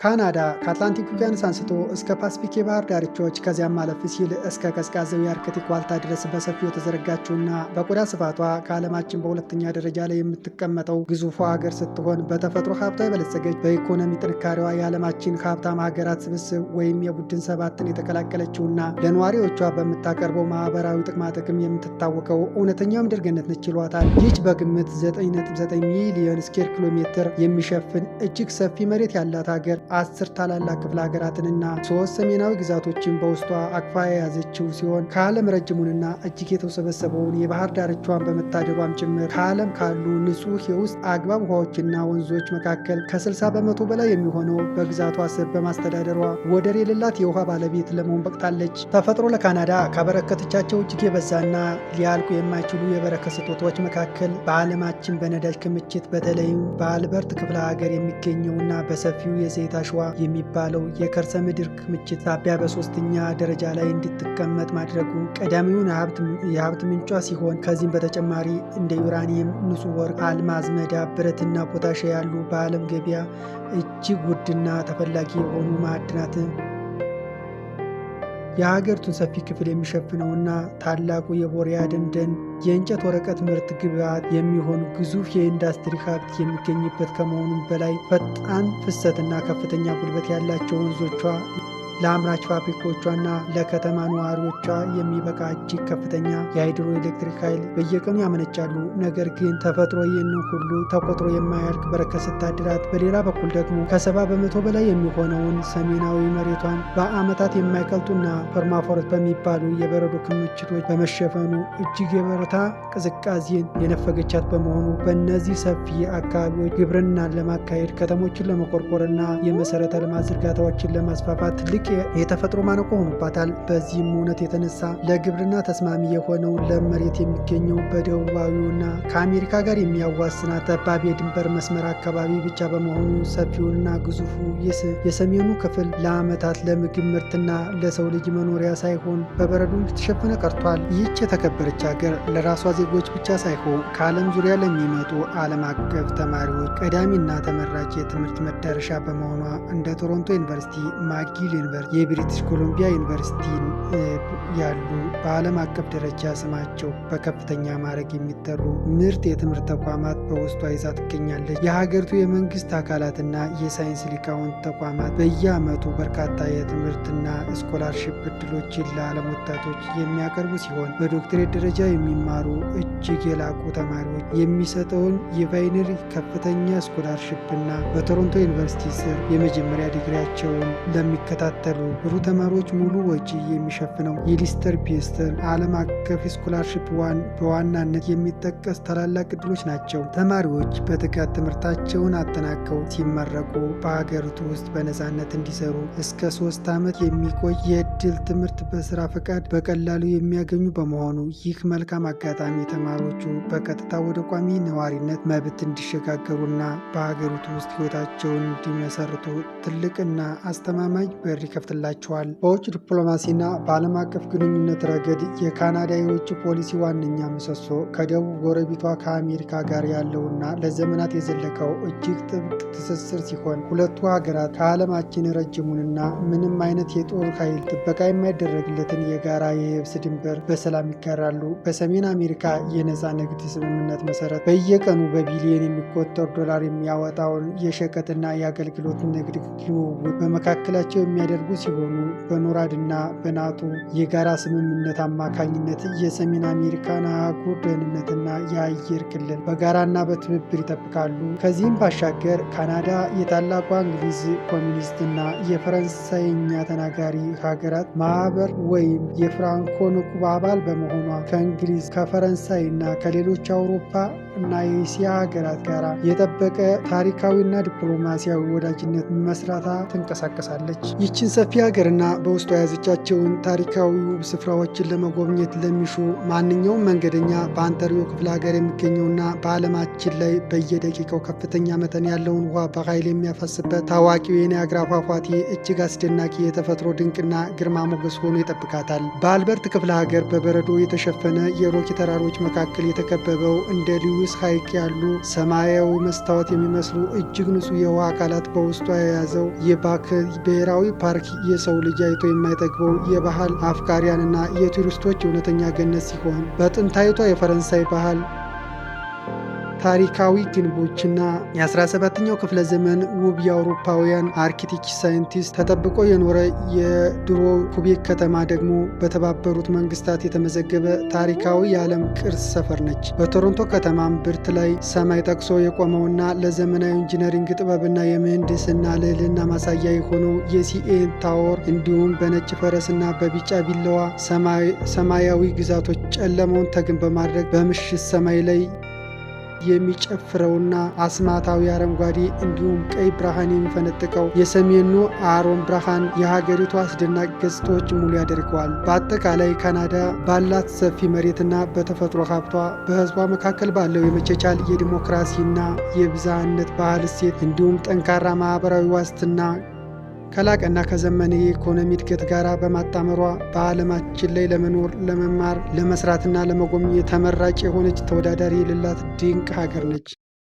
ካናዳ ከአትላንቲክ ውቅያኖስ አንስቶ እስከ ፓስፊክ የባህር ዳርቻዎች ከዚያም ማለፍ ሲል እስከ ቀዝቃዛው የአርክቲክ ዋልታ ድረስ በሰፊው የተዘረጋችውና በቆዳ ስፋቷ ከዓለማችን በሁለተኛ ደረጃ ላይ የምትቀመጠው ግዙፏ ሀገር ስትሆን በተፈጥሮ ሀብቷ የበለጸገች፣ በኢኮኖሚ ጥንካሬዋ የዓለማችን ሀብታም ሀገራት ስብስብ ወይም የቡድን ሰባትን የተቀላቀለችውና ለነዋሪዎቿ በምታቀርበው ማህበራዊ ጥቅማጥቅም የምትታወቀው እውነተኛው ምድር ገነት ነች ይሏታል። ይህች በግምት 9.9 ሚሊዮን ስኩዌር ኪሎ ሜትር የሚሸፍን እጅግ ሰፊ መሬት ያላት ሀገር 10 ታላላቅ ክፍለ ሀገራትንና 3 ሰሜናዊ ግዛቶችን በውስጧ አቅፋ የያዘችው ሲሆን ከዓለም ረጅሙንና እጅግ የተወሰበሰበውን የባህር ዳርቻዋን በመታደሏም ጭምር ከዓለም ካሉ ንጹህ የውስጥ አግባብ ውሃዎችና ወንዞች መካከል ከ60 በመቶ በላይ የሚሆነው በግዛቷ ስር በማስተዳደሯ ወደር የሌላት የውሃ ባለቤት ለመሆን በቅታለች። ተፈጥሮ ለካናዳ ካበረከተቻቸው እጅግ የበዛና ሊያልቁ የማይችሉ የበረከት ስጦታዎች መካከል በዓለማችን በነዳጅ ክምችት በተለይም በአልበርት ክፍለ ሀገር የሚገኘውና በሰፊው የዘይት አሸዋ የሚባለው የከርሰ ምድር ክምችት ሳቢያ በሶስተኛ ደረጃ ላይ እንድትቀመጥ ማድረጉ ቀዳሚውን የሀብት ምንጯ ሲሆን ከዚህም በተጨማሪ እንደ ዩራኒየም፣ ንጹህ ወርቅ፣ አልማዝ፣ መዳብ፣ ብረትና ፖታሽ ያሉ በዓለም ገበያ እጅግ ውድና ተፈላጊ የሆኑ ማዕድናት የሀገሪቱን ሰፊ ክፍል የሚሸፍነውና ታላቁ የቦሪያ ደን የእንጨት ወረቀት ምርት ግብዓት የሚሆን ግዙፍ የኢንዱስትሪ ሀብት የሚገኝበት ከመሆኑም በላይ ፈጣን ፍሰትና ከፍተኛ ጉልበት ያላቸው ወንዞቿ ለአምራች ፋብሪካዎቿና ለከተማ ነዋሪዎቿ የሚበቃ እጅግ ከፍተኛ የሃይድሮ ኤሌክትሪክ ኃይል በየቀኑ ያመነጫሉ። ነገር ግን ተፈጥሮ ይህንን ሁሉ ተቆጥሮ የማያልቅ በረከት ስታድላት፣ በሌላ በኩል ደግሞ ከ70 በመቶ በላይ የሚሆነውን ሰሜናዊ መሬቷን በዓመታት የማይቀልጡና ፐርማፎረስ በሚባሉ የበረዶ ክምችቶች በመሸፈኑ እጅግ የበረታ ቅዝቃዜን የነፈገቻት በመሆኑ በእነዚህ ሰፊ አካባቢዎች ግብርናን ለማካሄድ፣ ከተሞችን ለመቆርቆርና የመሰረተ ልማት ዝርጋታዎችን ለማስፋፋት ትልቅ የተፈጥሮ ማነቆ ሆኖባታል። በዚህም እውነት የተነሳ ለግብርና ተስማሚ የሆነው ለም መሬት የሚገኘው በደቡባዊውና ከአሜሪካ ጋር የሚያዋስናት ጠባብ የድንበር መስመር አካባቢ ብቻ በመሆኑ ሰፊውና ግዙፉ የሰሜኑ ክፍል ለዓመታት ለምግብ ምርትና ለሰው ልጅ መኖሪያ ሳይሆን በበረዶ ተሸፍነ ቀርቷል። ይህች የተከበረች ሀገር ለራሷ ዜጎች ብቻ ሳይሆን ከዓለም ዙሪያ ለሚመጡ ዓለም አቀፍ ተማሪዎች ቀዳሚና ተመራጭ የትምህርት መዳረሻ በመሆኗ እንደ ቶሮንቶ ዩኒቨርሲቲ፣ ማጊል ዩኒቨርሲቲ፣ የብሪቲሽ ኮሎምቢያ ዩኒቨርሲቲ ያሉ በዓለም አቀፍ ደረጃ ስማቸው በከፍተኛ ማዕረግ የሚጠሩ ምርጥ የትምህርት ተቋማት በውስጧ ይዛ ትገኛለች። የሀገሪቱ የመንግስት አካላትና የሳይንስ ሊቃውንት ተቋማት በየዓመቱ በርካታ የትምህርትና ስኮላርሺፕ እድሎችን ለዓለም ወጣቶች የሚያቀርቡ ሲሆን በዶክትሬት ደረጃ የሚማሩ እጅግ የላቁ ተማሪዎች የሚሰጠውን የቫይነሪ ከፍተኛ ስኮላርሺፕና በቶሮንቶ ዩኒቨርሲቲ ስር የመጀመሪያ ዲግሪያቸውን ለሚከታተሉ ብሩህ ተማሪዎች ሙሉ ወጪ የሚሸፍነው የሊስተር ፒስተን ዓለም አቀፍ ስኮላርሺፕ በዋናነት የሚጠቀስ ታላላቅ እድሎች ናቸው። ተማሪዎች በትጋት ትምህርታቸውን አጠናቀው ሲመረቁ በሀገሪቱ ውስጥ በነፃነት እንዲሰሩ እስከ 3 ዓመት የሚቆይ የእድል ትምህርት በስራ ፈቃድ በቀላሉ የሚያገኙ በመሆኑ ይህ መልካም አጋጣሚ ተማሪዎቹ በቀጥታ ወደ ቋሚ ነዋሪነት መብት እንዲሸጋገሩና በሀገሪቱ ውስጥ ህይወታቸውን እንዲመሰርቱ ትልቅና አስተማማኝ በር ይከፍትላቸዋል። በውጭ ዲፕሎማሲና በዓለም አቀፍ ግንኙነት ረገድ የካናዳ የውጭ ፖሊሲ ዋነኛ ምሰሶ ከደቡብ ጎረቤቷ ከአሜሪካ ጋር ያለውና ለዘመናት የዘለቀው እጅግ ጥብቅ ትስስር ሲሆን ሁለቱ ሀገራት ከዓለማችን ረጅሙንና ምንም አይነት የጦር ኃይል ጥበቃ የማይደረግለትን የጋራ የየብስ ድንበር በሰላም ይጋራሉ። በሰሜን አሜሪካ የነፃ ንግድ ስምምነት መሰረት በየቀኑ በቢሊዮን የሚቆጠር ዶላር የሚያወጣውን የሸቀጥና የአገልግሎት ንግድ ልውውጥ በመካከላቸው የሚያደርጉ ሲሆኑ በኖራድና በናቶ የጋራ ስምምነት አማካኝነት የሰሜን አሜሪካን አህጉር ደህንነትና የአየር ክልል በጋራና በትብብር ይጠብቃሉ። ከዚህም ባሻገር ካናዳ የታላቋ እንግሊዝ ኮሚኒስትና የፈረንሳይኛ ተናጋሪ ሀገራት ማህበር ወይም የፍራንኮ ንቁብ አባል በመሆኗ ከእንግሊዝ ከፈረንሳይና ከሌሎች አውሮፓ እና የእስያ ሀገራት ጋር የጠበቀ ታሪካዊና ዲፕሎማሲያዊ ወዳጅነት መስራታ ትንቀሳቀሳለች። ይህችን ሰፊ ሀገርና በውስጡ የያዘቻቸውን ታሪካዊ ውብ ስፍራዎችን ለመጎብኘት ለሚሹ ማንኛውም መንገደኛ በአንታሪዮ ክፍለ ሀገር የሚገኘውና በዓለማችን ላይ በየደቂቃው ከፍተኛ መጠን ያለውን ውሃ በኃይል የሚያፈስበት ታዋቂው የኒያግራ ፏፏቴ እጅግ አስደናቂ የተፈጥሮ ድንቅና ግርማ ሞገስ ሆኖ ይጠብቃታል። በአልበርት ክፍለ ሀገር በበረዶ የተሸፈነ የሮኪ ተራሮች መካከል የተከበበው እንደ ሊዊስ ሎሪንስ ሐይቅ ያሉ ሰማያዊ መስታወት የሚመስሉ እጅግ ንጹህ የውሃ አካላት በውስጧ የያዘው የባክ ብሔራዊ ፓርክ የሰው ልጅ አይቶ የማይጠግበው የባህል አፍቃሪያንና የቱሪስቶች እውነተኛ ገነት ሲሆን በጥንታዊቷ የፈረንሳይ ባህል ታሪካዊ ግንቦችና የ17ኛው ክፍለ ዘመን ውብ የአውሮፓውያን አርኪቴክት ሳይንቲስት ተጠብቆ የኖረ የድሮ ኩቤክ ከተማ ደግሞ በተባበሩት መንግስታት የተመዘገበ ታሪካዊ የዓለም ቅርስ ሰፈር ነች። በቶሮንቶ ከተማ እምብርት ላይ ሰማይ ጠቅሶ የቆመውና ለዘመናዊ ኢንጂነሪንግ ጥበብና የምህንድስና ልዕልና ማሳያ የሆነው የሲኤን ታወር እንዲሁም በነጭ ፈረስና በቢጫ ቢላዋ ሰማያዊ ግዛቶች ጨለማውን ተገን በማድረግ በምሽት ሰማይ ላይ የሚጨፍረውና አስማታዊ አረንጓዴ እንዲሁም ቀይ ብርሃን የሚፈነጥቀው የሰሜኑ አሮን ብርሃን የሀገሪቱ አስደናቂ ገጽታዎች ሙሉ ያደርገዋል። በአጠቃላይ ካናዳ ባላት ሰፊ መሬትና በተፈጥሮ ሀብቷ በሕዝቧ መካከል ባለው የመቻቻል የዲሞክራሲና የብዝሃነት ባህል እሴት እንዲሁም ጠንካራ ማህበራዊ ዋስትና ከላቀና ከዘመነ የኢኮኖሚ እድገት ጋር በማጣመሯ በዓለማችን ላይ ለመኖር፣ ለመማር፣ ለመስራትና ለመጎብኘት ተመራጭ የሆነች ተወዳዳሪ የሌላት ድንቅ ሀገር ነች።